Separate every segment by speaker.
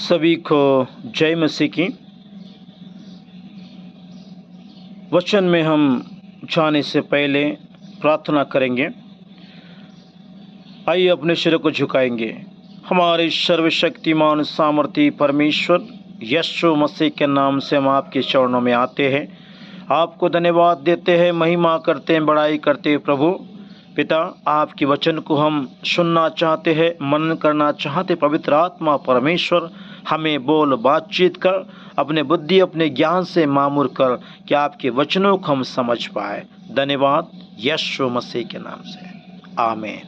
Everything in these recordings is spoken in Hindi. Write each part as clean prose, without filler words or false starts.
Speaker 1: सभी को जय मसीह की। वचन में हम जाने से पहले प्रार्थना करेंगे। आइए अपने सिर को झुकाएंगे। हमारे सर्वशक्तिमान सामर्थी परमेश्वर यीशु मसीह के नाम से हम आपके चरणों में आते हैं, आपको धन्यवाद देते हैं, महिमा करते हैं, बड़ाई करते हैं। प्रभु पिता, आपके वचन को हम सुनना चाहते हैं, मनन करना चाहते। पवित्र आत्मा परमेश्वर हमें बोल बातचीत कर, अपने बुद्धि अपने ज्ञान से मामूर कर कि आपके वचनों को हम समझ पाए। धन्यवाद यीशु मसीह के नाम से, आमीन।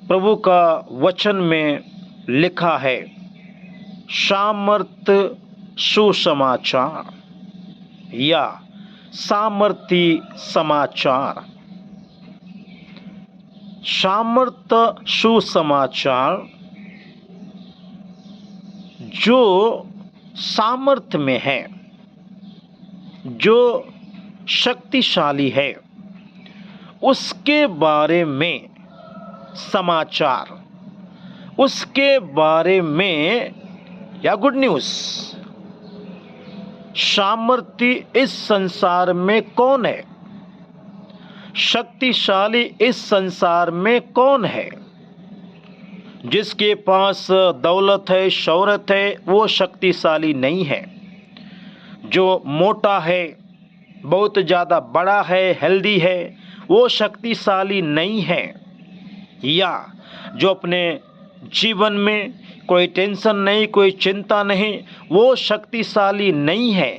Speaker 1: प्रभु का वचन में लिखा है, सामर्थ सुसमाचार या सामर्थी समाचार। सामर्थ सुसमाचार जो सामर्थ्य में है, जो शक्तिशाली है, उसके बारे में समाचार, उसके बारे में या गुड न्यूज़। सामर्थी इस संसार में कौन है? शक्तिशाली इस संसार में कौन है? जिसके पास दौलत है, शौहरत है, वो शक्तिशाली नहीं है। जो मोटा है, बहुत ज़्यादा बड़ा है, हेल्दी है, वो शक्तिशाली नहीं है। या जो अपने जीवन में कोई टेंशन नहीं, कोई चिंता नहीं, वो शक्तिशाली नहीं है।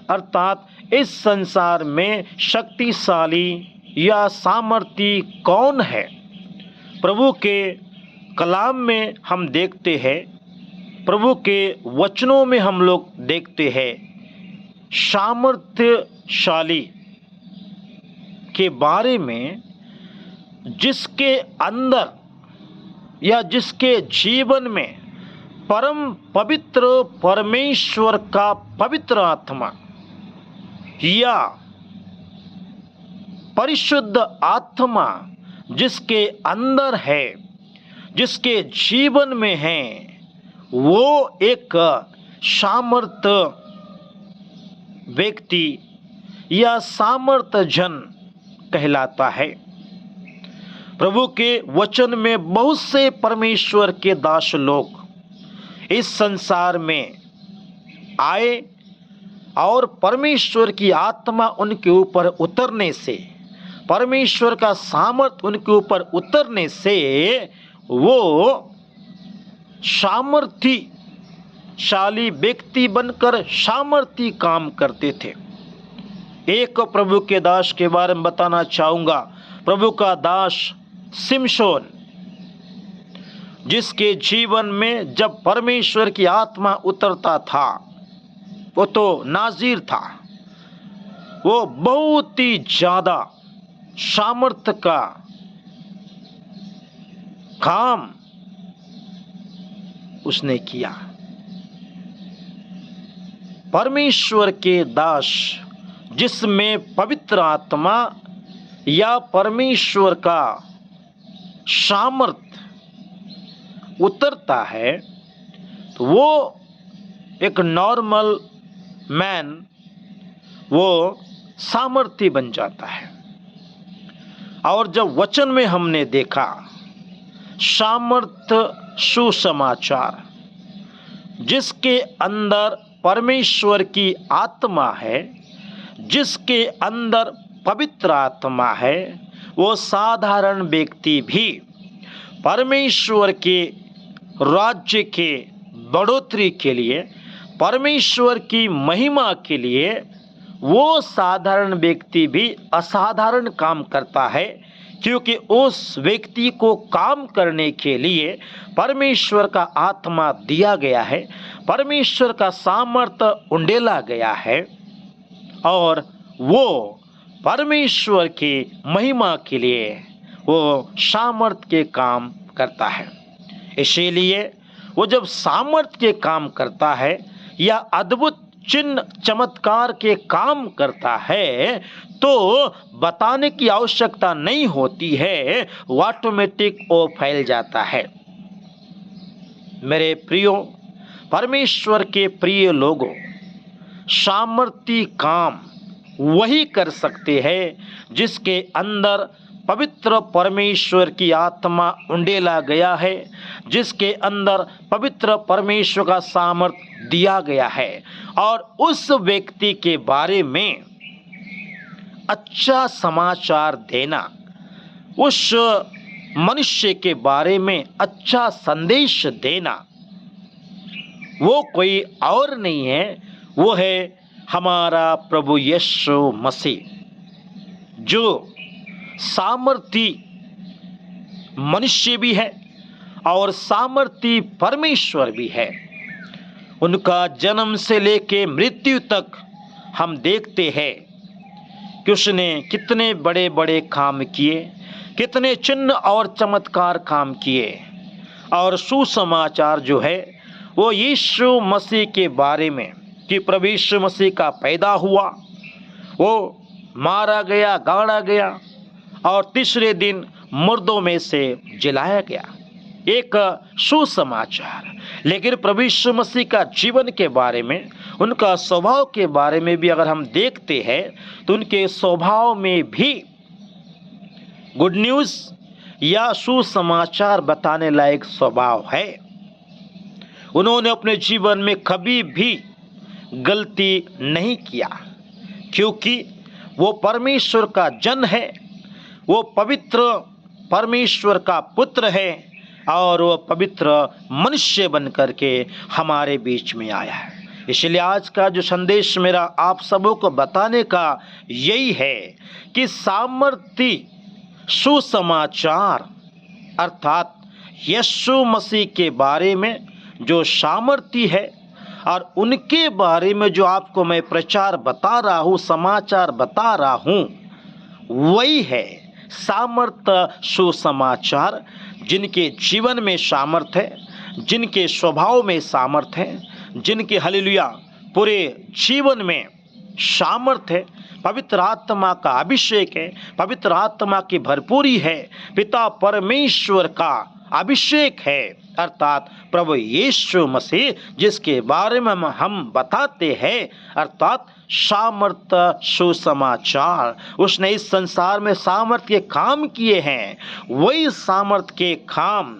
Speaker 1: अर्थात इस संसार में शक्तिशाली या सामर्थी कौन है? प्रभु के कलाम में हम देखते हैं, प्रभु के वचनों में हम लोग देखते हैं, सामर्थ्यशाली के बारे में, जिसके अंदर या जिसके जीवन में परम पवित्र परमेश्वर का पवित्र आत्मा या परिशुद्ध आत्मा जिसके अंदर है, जिसके जीवन में है, वो एक सामर्थ व्यक्ति या सामर्थ जन कहलाता है। प्रभु के वचन में बहुत से परमेश्वर के दास लोग इस संसार में आए और परमेश्वर की आत्मा उनके ऊपर उतरने से, परमेश्वर का सामर्थ्य उनके ऊपर उतरने से वो सामर्थ्यशाली व्यक्ति बनकर सामर्थी काम करते थे। एक प्रभु के दास के बारे में बताना चाहूँगा। प्रभु का दास सिमशोन, जिसके जीवन में जब परमेश्वर की आत्मा उतरता था, वो तो नाज़ीर था। वो बहुत ही ज़्यादा सामर्थ्य का काम उसने किया। परमेश्वर के दास जिसमें पवित्र आत्मा या परमेश्वर का सामर्थ उतरता है, तो वो एक नॉर्मल मैन, वो सामर्थी बन जाता है। और जब वचन में हमने देखा सामर्थ सुसमाचार, जिसके अंदर परमेश्वर की आत्मा है, जिसके अंदर पवित्र आत्मा है, वो साधारण व्यक्ति भी परमेश्वर के राज्य के बढ़ोतरी के लिए, परमेश्वर की महिमा के लिए, वो साधारण व्यक्ति भी असाधारण काम करता है। क्योंकि उस व्यक्ति को काम करने के लिए परमेश्वर का आत्मा दिया गया है, परमेश्वर का सामर्थ्य उंडेला गया है, और वो परमेश्वर की महिमा के लिए वो सामर्थ्य के काम करता है। इसीलिए वो जब सामर्थ्य के काम करता है या अद्भुत चिन्ह चमत्कार के काम करता है, तो बताने की आवश्यकता नहीं होती है, वो ऑटोमेटिक वो फैल जाता है। मेरे प्रियो, परमेश्वर के प्रिय लोगों, सामर्थी काम वही कर सकते हैं जिसके अंदर पवित्र परमेश्वर की आत्मा उंडेला गया है, जिसके अंदर पवित्र परमेश्वर का सामर्थ दिया गया है, और उस व्यक्ति के बारे में अच्छा समाचार देना, उस मनुष्य के बारे में अच्छा संदेश देना, वो कोई और नहीं है, वो है हमारा प्रभु यीशु मसीह, जो सामर्थी मनुष्य भी है और सामर्थी परमेश्वर भी है। उनका जन्म से लेके मृत्यु तक हम देखते हैं कि उसने कितने बड़े बड़े काम किए, कितने चिन्ह और चमत्कार काम किए। और सुसमाचार जो है वो यीशु मसीह के बारे में कि प्रभु यीशु मसीह का पैदा हुआ, वो मारा गया, गाड़ा गया और तीसरे दिन मुर्दों में से जिलाया गया, एक सुसमाचार। लेकिन प्रभु यीशु मसीह का जीवन के बारे में, उनका स्वभाव के बारे में भी अगर हम देखते हैं तो उनके स्वभाव में भी गुड न्यूज़ या सुसमाचार बताने लायक स्वभाव है। उन्होंने अपने जीवन में कभी भी गलती नहीं किया, क्योंकि वो परमेश्वर का जन है, वो पवित्र परमेश्वर का पुत्र है और वो पवित्र मनुष्य बन करके हमारे बीच में आया है। इसलिए आज का जो संदेश मेरा आप सबों को बताने का यही है कि सामर्थी सुसमाचार अर्थात यीशु मसीह के बारे में जो सामर्थी है और उनके बारे में जो आपको मैं प्रचार बता रहा हूँ, समाचार बता रहा हूँ, वही है सामर्थ सुसमाचार। जिनके जीवन में सामर्थ है, जिनके स्वभाव में सामर्थ है, जिनके हालेलुया पूरे जीवन में सामर्थ है, पवित्र आत्मा का अभिषेक है, पवित्र आत्मा की भरपूरी है, पिता परमेश्वर का अभिषेक है, अर्थात प्रभु यीशु मसीह जिसके बारे में हम बताते हैं, अर्थात सामर्थ सुसमाचार। उसने इस संसार में सामर्थ के काम किए हैं, वही सामर्थ के काम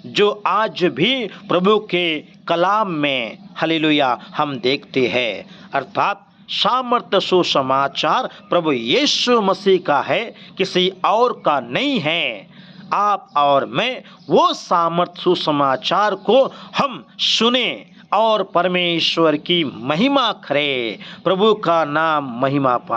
Speaker 1: जो आज भी प्रभु के कलाम में हालेलुया हम देखते हैं, अर्थात सामर्थ सुसमाचार प्रभु यीशु मसीह का है, किसी और का नहीं है। आप और मैं वो सामर्थ सुसमाचार को हम सुने और परमेश्वर की महिमा करें, प्रभु का नाम महिमा पाए।